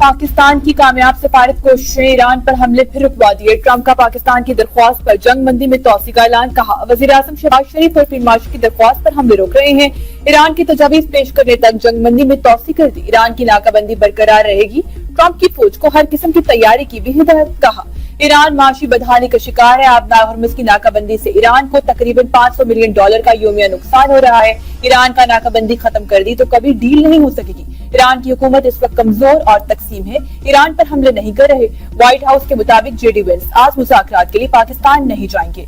پاکستان کی کامیاب سفارت کوششیں ایران پر حملے پھر رکوا دیے۔ ٹرمپ کا پاکستان کی درخواست پر جنگ بندی میں توسیع کا اعلان، کہا وزیر اعظم شہباز شریف اور فیلڈ مارشل کی درخواست پر حملے روک رہے ہیں، ایران کی تجاویز پیش کرنے تک جنگ بندی میں توسیع کر دی، ایران کی ناکہ بندی برقرار رہے گی، ٹرمپ کی فوج کو ہر قسم کی تیاری کی بھی ہدایت، کہا ایران معاشی بدحالی کا شکار ہے، آبنائے ہرمز کی ناکہ بندی سے ایران کو تقریباً $500 ملین کا یومیہ نقصان ہو رہا ہے، ایران کا ناکہ بندی ختم کر دی تو کبھی ڈیل نہیں ہو سکے گی، ایران کی حکومت اس وقت کمزور اور تقسیم ہے، ایران پر حملے نہیں کر رہے، وائٹ ہاؤس کے مطابق جے ڈی وینس آج مذاکرات کے لیے پاکستان نہیں جائیں گے۔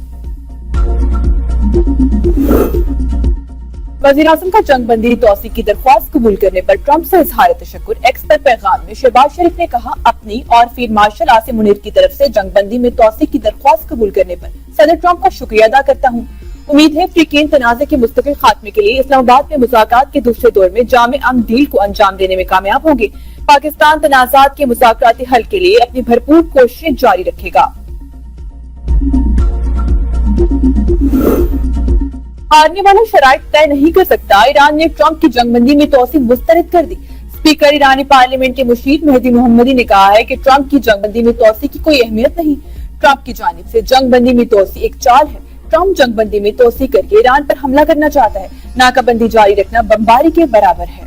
وزیر اعظم کا جنگ بندی توسیع کی درخواست قبول کرنے پر ٹرمپ سے اظہار تشکر، ایکس پر پیغام میں شہباز شریف نے کہا اپنی اور فیلڈ مارشل عاصم منیر کی طرف سے جنگ بندی میں توسیع کی درخواست قبول کرنے پر صدر ٹرمپ کا شکریہ ادا کرتا ہوں، امید ہے افریقین تنازع کے مستقل خاتمے کے لیے اسلام آباد میں مذاکرات کے دوسرے دور میں جامع امن ڈیل کو انجام دینے میں کامیاب ہوں گے، پاکستان تنازعات کے مذاکراتی حل کے لیے اپنی بھرپور کوششیں جاری رکھے گا۔ ہارنے والا شرائط طے نہیں کر سکتا، ایران نے ٹرمپ کی جنگ بندی میں توسیع مسترد کر دی، اسپیکر ایرانی پارلیمنٹ کے مشیر مہدی محمدی نے کہا ہے کہ ٹرمپ کی جنگ بندی میں توسیع کی کوئی اہمیت نہیں، ٹرمپ کی جانب سے جنگ بندی میں توسیع ایک چال ہے، ٹرمپ جنگ بندی میں توسیع کر کے ایران پر حملہ کرنا چاہتا ہے، ناکہ بندی جاری رکھنا بمباری کے برابر ہے۔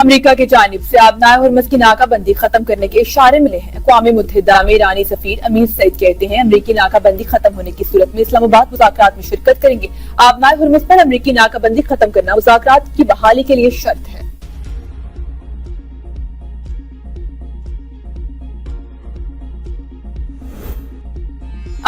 امریکہ کی جانب سے آبنائے ہرمز کی ناکہ بندی ختم کرنے کے اشارے ملے ہیں، اقوام متحدہ میں ایرانی سفیر امیر سعید کہتے ہیں امریکی ناکہ بندی ختم ہونے کی صورت میں اسلام آباد مذاکرات میں شرکت کریں گے، آبنائے ہرمز پر امریکی ناکہ بندی ختم کرنا مذاکرات کی بحالی کے لیے شرط ہے۔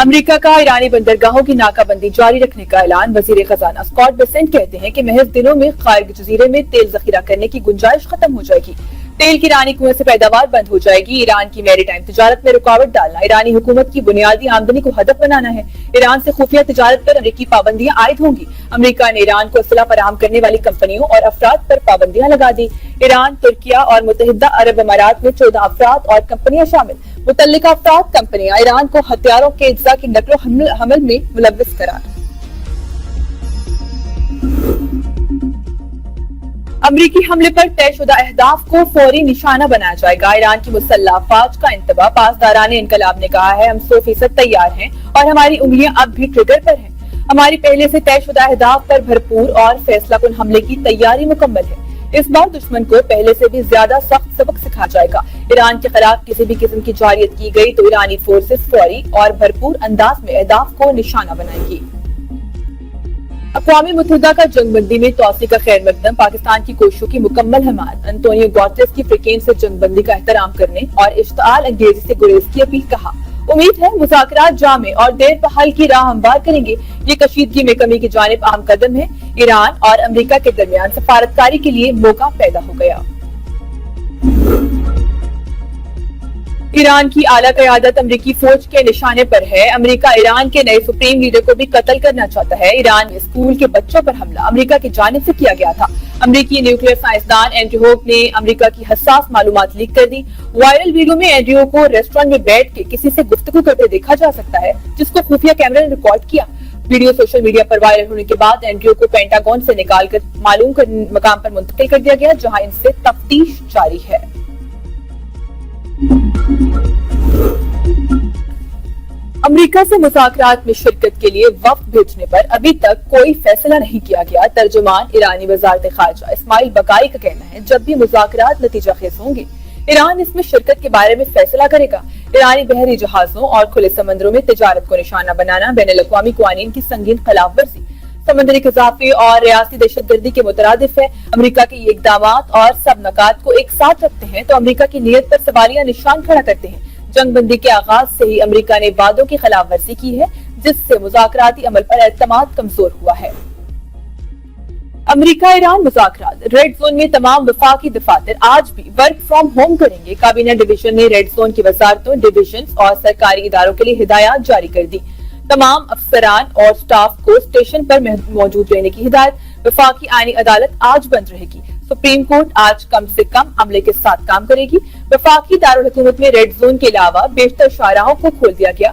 امریکہ کا ایرانی بندرگاہوں کی ناکہ بندی جاری رکھنے کا اعلان، وزیر خزانہ اسکاٹ بیسنٹ کہتے ہیں کہ محض دنوں میں خارج جزیرے میں تیل ذخیرہ کرنے کی گنجائش ختم ہو جائے گی، تیل کی ایرانی کنویں سے پیداوار بند ہو جائے گی، ایران کی میری ٹائم تجارت میں رکاوٹ ڈالنا ایرانی حکومت کی بنیادی آمدنی کو ہدف بنانا ہے، ایران سے خفیہ تجارت پر امریکی پابندیاں عائد ہوں گی، امریکہ نے ایران کو اسلحہ فراہم کرنے والی کمپنیوں اور افراد پر پابندیاں لگا دی، ایران، ترکیہ اور متحدہ عرب امارات میں 14 افراد اور کمپنیاں شامل، متعلقہ افراد کمپنیاں ایران کو ہتھیاروں کے اجزاء کی نقل و حمل میں ملوث قرار۔ امریکی حملے پر طے شدہ اہداف کو فوری نشانہ بنایا جائے گا، ایران کی مسلح افواج کا انتباہ، پاسداران انقلاب نے کہا ہے ہم 100% تیار ہیں اور ہماری انگلیاں اب بھی ٹریگر پر ہیں، ہماری پہلے سے طے شدہ اہداف پر بھرپور اور فیصلہ کن حملے کی تیاری مکمل ہے، اس بار دشمن کو پہلے سے بھی زیادہ سخت سبق سکھا جائے گا، ایران کے خلاف کسی بھی قسم کی جارحیت کی گئی تو ایرانی فورسز فوری اور بھرپور انداز میں اہداف کو نشانہ بنائیں گی۔ اقوام متحدہ کا جنگ بندی میں توسیع کا خیر مقدم، پاکستان کی کوششوں کی مکمل حمایت، انتونیو گوٹریس کی افریقین سے جنگ بندی کا احترام کرنے اور اشتعال انگیزی سے گریز کی اپیل، کہا امید ہے مذاکرات جامع اور دیر پا حل کی راہ ہموار کریں گے، یہ کشیدگی میں کمی کی جانب اہم قدم ہے، ایران اور امریکہ کے درمیان سفارتکاری کے لیے موقع پیدا ہو گیا۔ ایران کی اعلیٰ قیادت امریکی فوج کے نشانے پر ہے، امریکہ ایران کے نئے سپریم لیڈر کو بھی قتل کرنا چاہتا ہے، ایران میں اسکول کے بچوں پر حملہ امریکہ کی جانب سے کیا گیا تھا، امریکی نیوکلیئر سائنسدان اینڈریو ہوگ نے امریکہ کی حساس معلومات لیک کر دی، وائرل ویڈیو میں اینڈریو کو ریسٹورنٹ میں بیٹھ کے کسی سے گفتگو کرتے دیکھا جا سکتا ہے جس کو خفیہ کیمرے نے ریکارڈ کیا، ویڈیو سوشل میڈیا پر وائرل ہونے کے بعد اینڈریو کو پینٹاگون سے نکال کر معلوم مقام پر منتقل کر دیا گیا جہاں ان سے تفتیش جاری ہے۔ امریکہ سے مذاکرات میں شرکت کے لیے وفد بھیجنے پر ابھی تک کوئی فیصلہ نہیں کیا گیا، ترجمان ایرانی وزارت خارجہ اسماعیل بقائی کا کہنا ہے جب بھی مذاکرات نتیجہ خیز ہوں گے ایران اس میں شرکت کے بارے میں فیصلہ کرے گا، ایرانی بحری جہازوں اور کھلے سمندروں میں تجارت کو نشانہ بنانا بین الاقوامی قوانین کی سنگین خلاف ورزی، سمندری قذافی اور ریاستی دہشت گردی کے مترادف ہے، امریکہ کے یہ اقدامات اور سب نکات کو ایک ساتھ رکھتے ہیں تو امریکہ کی نیت پر سوالیہ نشان کھڑا کرتے ہیں، جنگ بندی کے آغاز سے ہی امریکہ نے وعدوں کی خلاف ورزی کی ہے جس سے مذاکراتی عمل پر اعتماد کمزور ہوا ہے۔ امریکہ ایران مذاکرات، ریڈ زون میں تمام وفاقی دفاتر آج بھی ورک فرام ہوم کریں گے، کابینہ ڈویژن نے ریڈ زون کی وزارتوں، ڈویژنز اور سرکاری اداروں کے لیے ہدایات جاری کر دی، تمام افسران اور سٹاف کو اسٹیشن پر موجود رہنے کی ہدایت، وفاقی آئینی عدالت آج بند رہے گی، سپریم کورٹ آج کم سے کم عملے کے ساتھ کام کرے گی، وفاقی دارالحکومت میں ریڈ زون کے علاوہ بیشتر شاہراہوں کو کھول دیا گیا،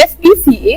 SPCA,